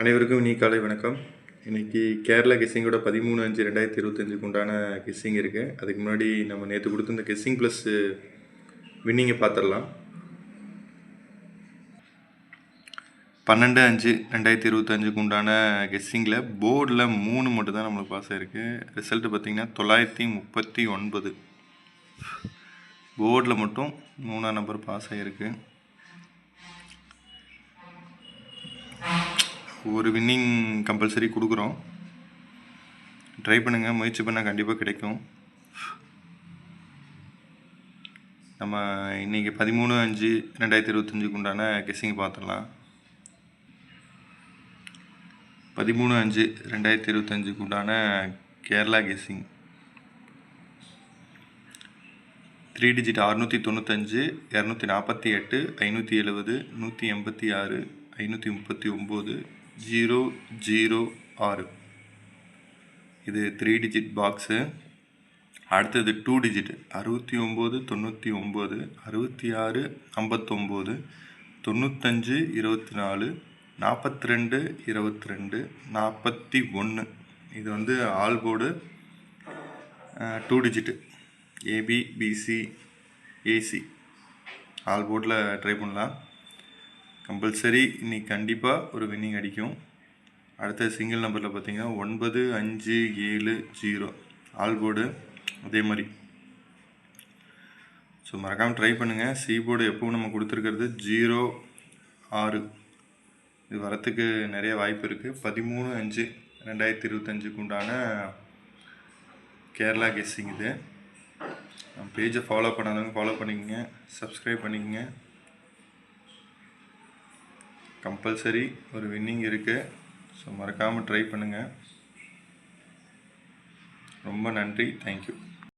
அனைவருக்கும் இனி காலை வணக்கம். இன்றைக்கி கேரளா கெஸ்ஸிங்கோட 13/5/2025க்கு உண்டான கெஸ்ஸிங் இருக்குது. அதுக்கு முன்னாடி நம்ம நேற்று கொடுத்த இந்த கெஸ்ஸிங் ப்ளஸ் வின்னிங்கை பார்த்துடலாம். 12/5/2025க்கு உண்டான கெஸ்ஸிங்கில் போர்டில் 3 மட்டும் தான் நம்மளுக்கு பாஸ் ஆகிருக்கு. ரிசல்ட்டு பார்த்திங்கன்னா 939. போர்டில் மட்டும் 3ஆம் நம்பர் பாஸ் ஆகிருக்கு. ஒரு வின்னிங் கம்பல்சரி கொடுக்குறோம். ட்ரை பண்ணுங்கள், முயற்சி பண்ணால் கண்டிப்பாக கிடைக்கும். நம்ம இன்றைக்கி 13/5/2025க்கு உண்டான கெஸ்ஸிங் பார்த்துடலாம். 13/5/2025க்கு உண்டான கேரளா கெஸ்ஸிங் 3 டிஜிட் 695, 248, 570, 186, 539, 006. இது 3 டிஜிட் பாக்ஸு. அடுத்தது 2 டிஜிட் 69, 99, 66, 59, 95, 24, 42, 22, 41. இது வந்து all board 2 digit AB BC AC all போர்டில் ட்ரை பண்ணலாம். கம்பல்சரி இன்னைக்கு கண்டிப்பாக ஒரு வின்னிங் அடிக்கும். அடுத்த சிங்கிள் நம்பரில் பார்த்தீங்கன்னா 9570 ஆல் போர்டு அதே மாதிரி. ஸோ மறக்காமல் ட்ரை பண்ணுங்கள். சி போர்டு எப்பவும் நம்ம கொடுத்துருக்கிறது 06. இது வரத்துக்கு நிறைய வாய்ப்பு இருக்குது. 13/5/2025க்கு உண்டான கேரளா கெஸ்ஸிங் இது. நம்ம பேஜை ஃபாலோ பண்ணாதவங்க ஃபாலோ பண்ணிக்கங்க, சப்ஸ்கிரைப் பண்ணிக்கங்க. கம்பல்சரி ஒரு வின்னிங் இருக்குது. ஸோ மறக்காமல் ட்ரை பண்ணுங்கள். ரொம்ப நன்றி. தேங்க்யூ.